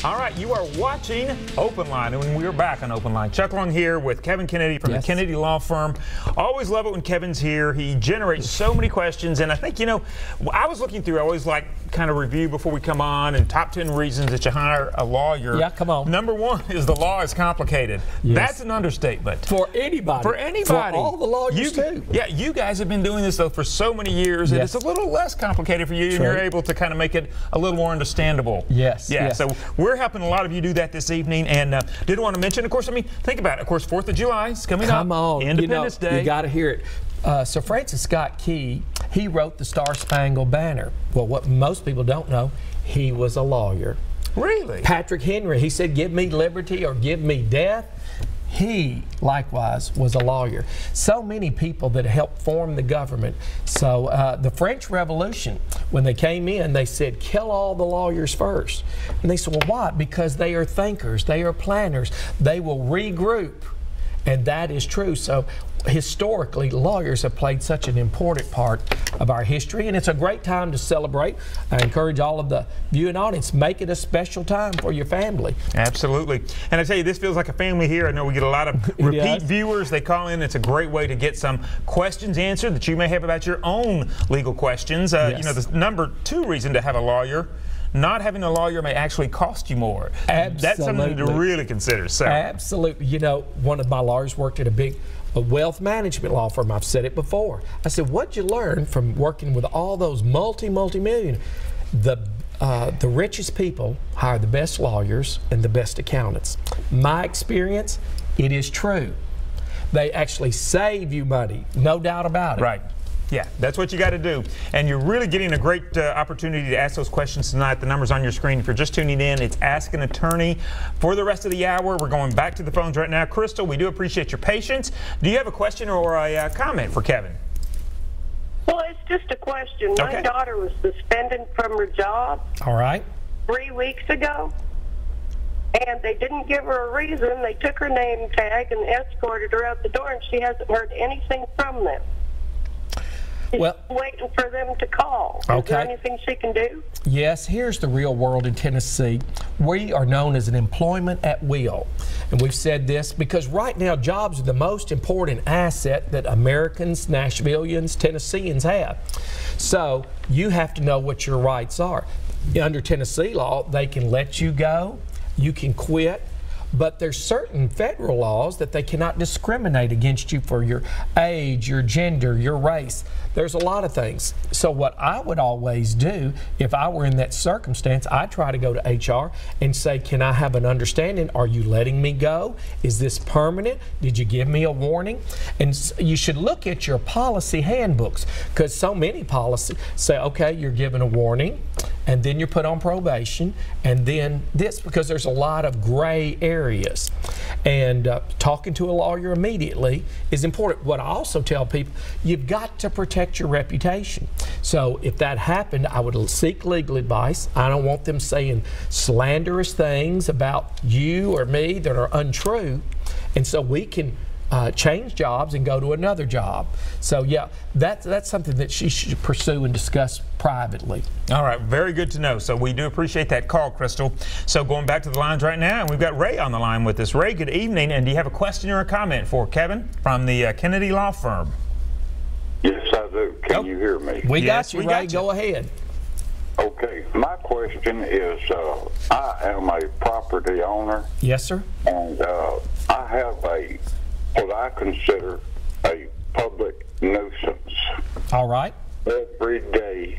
All right, you are watching Open Line, and when we are back on Open Line, Chuck Long here with Kevin Kennedy from the Kennedy Law Firm. Always love it when Kevin's here. He generates so many questions, and I think, you know, I was looking through, I always like kind of review before we come on, and top 10 reasons that you hire a lawyer. Yeah, come on. Number one is the law is complicated. Yes. That's an understatement. For anybody. For anybody. For all the lawyers, too. Yeah, you guys have been doing this, though, for so many years, and it's a little less complicated for you, and you're able to kind of make it a little more understandable. Yes. Yeah, so we're helping a lot of you do that this evening, and did want to mention, of course, I mean, think about it. Of course, 4th of July is coming up. Come on. Independence Day. You got to hear it. Sir Francis Scott Key, he wrote the Star Spangled Banner. Well, what most people don't know, he was a lawyer. Really? Patrick Henry, he said, give me liberty or give me death. He, likewise, was a lawyer. So many people that helped form the government. So the French Revolution, when they came in, they said, kill all the lawyers first. And they said, well, why? Because they are thinkers, they are planners, they will regroup. And that is true. So historically, lawyers have played such an important part of our history, and it's a great time to celebrate. I encourage all of the viewing audience, make it a special time for your family. Absolutely. And I tell you, this feels like a family here. I know we get a lot of repeat viewers. They call in. It's a great way to get some questions answered that you may have about your own legal questions. You know, the number 2 reason to have a lawyer, not having a lawyer may actually cost you more. Absolutely. That's something to really consider. So. Absolutely. You know, one of my lawyers worked at a wealth management law firm. I've said it before. I said, what'd you learn from working with all those multi-million? The richest people hire the best lawyers and the best accountants. My experience, it is true. They actually save you money, no doubt about it. Right. Yeah, that's what you got to do. And you're really getting a great opportunity to ask those questions tonight. The number's on your screen. If you're just tuning in, it's Ask an Attorney. For the rest of the hour, we're going back to the phones right now. Crystal, we do appreciate your patience. Do you have a question or a comment for Kevin? Well, it's just a question. My daughter was suspended from her job. All right. 3 weeks ago. And they didn't give her a reason. They took her name tag and escorted her out the door, and she hasn't heard anything from them. Well, waiting for them to call. Is there anything she can do? Yes, here's the real world in Tennessee. We are known as an employment at will. And we've said this because right now jobs are the most important asset that Americans, Nashvillians, Tennesseans have. So you have to know what your rights are. Under Tennessee law, they can let you go, you can quit, but there's certain federal laws that they cannot discriminate against you for your age, your gender, your race. There's a lot of things. So what I would always do, if I were in that circumstance, I'd try to go to HR and say, can I have an understanding? Are you letting me go? Is this permanent? Did you give me a warning? And you should look at your policy handbooks, because so many policies say, okay, you're given a warning, and then you're put on probation, and then this, because there's a lot of gray areas. And talking to a lawyer immediately is important. What I also tell people, you've got to protect your reputation. So if that happened, I would seek legal advice. I don't want them saying slanderous things about you or me that are untrue. And so we can change jobs and go to another job. So yeah, that's something that she should pursue and discuss privately. All right, very good to know. So we do appreciate that call, Crystal. So going back to the lines right now, and we've got Ray on the line with us. Ray, good evening, and do you have a question or a comment for Kevin from the Kennedy Law Firm? Yes, I do. Can you hear me? We got you, Ray. Go ahead. Okay, my question is, I am a property owner. Yes, sir. And I have what I consider a public nuisance. All right. Every day,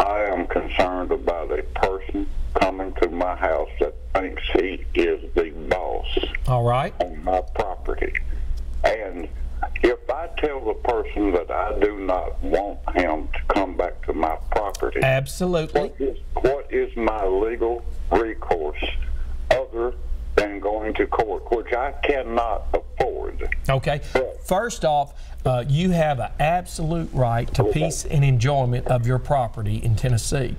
I am concerned about a person coming to my house that thinks he is the boss. All right. On my property. And if I tell the person that I do not want him to come back to my property, absolutely, what is my legal recourse other than going to court, which I cannot afford? Okay. First off, you have an absolute right to peace and enjoyment of your property in Tennessee.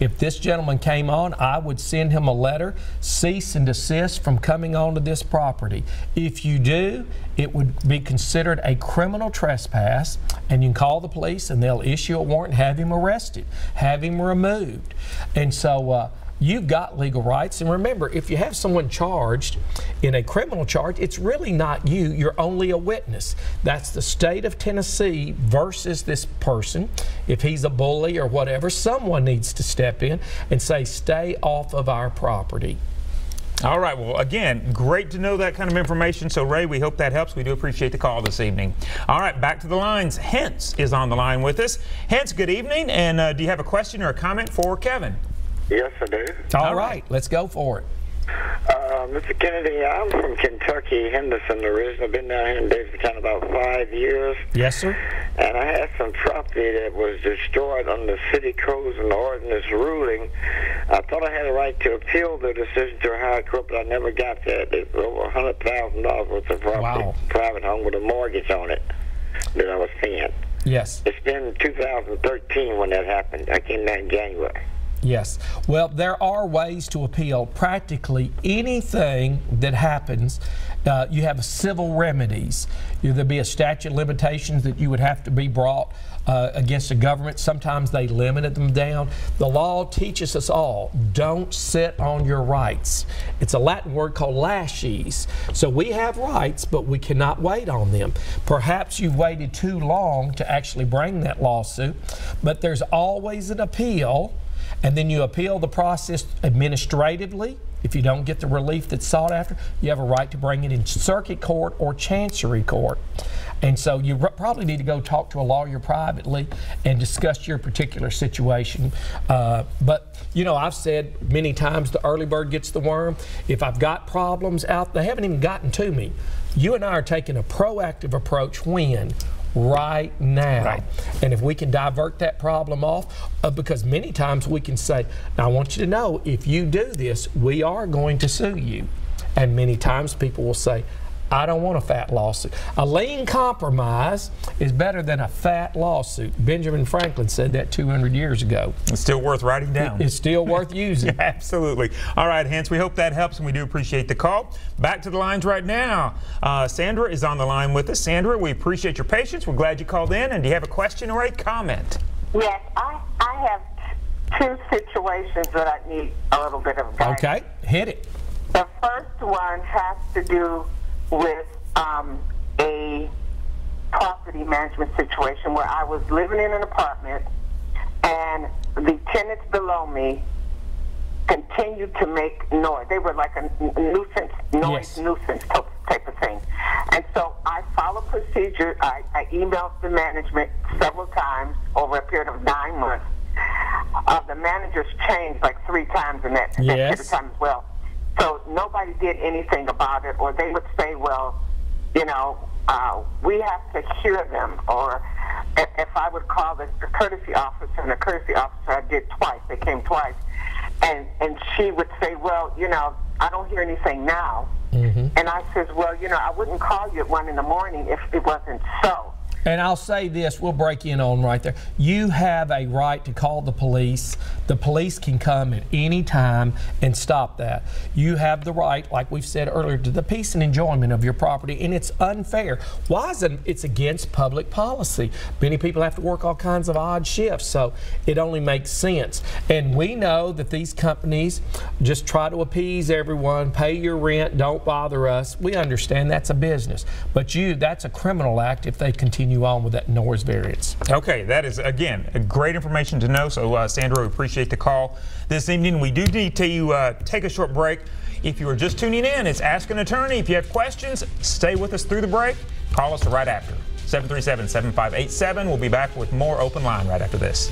If this gentleman came on, I would send him a letter, cease and desist from coming onto this property. If you do, it would be considered a criminal trespass, and you can call the police and they'll issue a warrant and have him arrested, have him removed. And so you've got legal rights. And remember, if you have someone charged in a criminal charge, it's really not you. You're only a witness. That's the state of Tennessee versus this person. If he's a bully or whatever, someone needs to step in and say, stay off of our property. All right, well, again, great to know that kind of information. So, Ray, we hope that helps. We do appreciate the call this evening. All right, back to the lines. Hence is on the line with us. Hence, good evening, and do you have a question or a comment for Kevin? Yes, I do. All right, let's go for it. Mr. Kennedy, I'm from Kentucky, Henderson originally. I've been down here in Davidson about 5 years. Yes, sir. And I had some property that was destroyed under city codes and ordinance ruling. I thought I had a right to appeal the decision to a higher court, but I never got that. It's over $100,000 worth of property, Wow. private home with a mortgage on it that I was paying. Yes. It's been 2013 when that happened. I came down in January. Yes. Well, there are ways to appeal practically anything that happens. You have civil remedies. There'd be a statute of limitations that you would have to be brought against the government. Sometimes they limited them down. The law teaches us all, don't sit on your rights. It's a Latin word called laches. So we have rights, but we cannot wait on them. Perhaps you waited too long to actually bring that lawsuit, but there's always an appeal. And then you appeal the process administratively. If you don't get the relief that's sought after, you have a right to bring it in circuit court or chancery court. And so you probably need to go talk to a lawyer privately and discuss your particular situation. But, you know, I've said many times the early bird gets the worm. If I've got problems out, they haven't even gotten to me. You and I are taking a proactive approach when? Right now. Right. And if we can divert that problem off, because many times we can say, now I want you to know, if you do this, we are going to sue you. And many times people will say, I don't want a fat lawsuit. A lien compromise is better than a fat lawsuit. Benjamin Franklin said that 200 years ago. It's still worth writing down. It's still worth using. Yeah, absolutely. All right, Hence, we hope that helps, and we do appreciate the call. Back to the lines right now. Sandra is on the line with us. Sandra, we appreciate your patience. We're glad you called in. And do you have a question or a comment? Yes, I have two situations that I need a little bit of guidance. Okay, hit it. The first one has to do with a property management situation where I was living in an apartment and the tenants below me continued to make noise. They were like a nuisance type of thing. And so I followed procedure. I emailed the management several times over a period of 9 months. The managers changed like 3 times in that period of time as well. So nobody did anything about it, or they would say, well, you know, we have to hear them. Or if I would call the courtesy officer, and the courtesy officer I did twice, they came twice, and she would say, well, you know, I don't hear anything now. Mm-hmm. And I says, well, you know, I wouldn't call you at 1 in the morning if it wasn't so. And I'll say this, we'll break in on right there. You have a right to call the police. The police can come at any time and stop that. You have the right, like we've said earlier, to the peace and enjoyment of your property, and it's unfair. Why is it? It's against public policy. Many people have to work all kinds of odd shifts, so it only makes sense. And we know that these companies just try to appease everyone, pay your rent, don't bother us. We understand that's a business. But that's a criminal act if they continue on with that noise variance. Okay, that is, again, great information to know. So, Sandra, we appreciate the call this evening. We do need to take a short break. If you are just tuning in, it's Ask an Attorney. If you have questions, stay with us through the break. Call us right after. 737-7587. We'll be back with more Open Line right after this.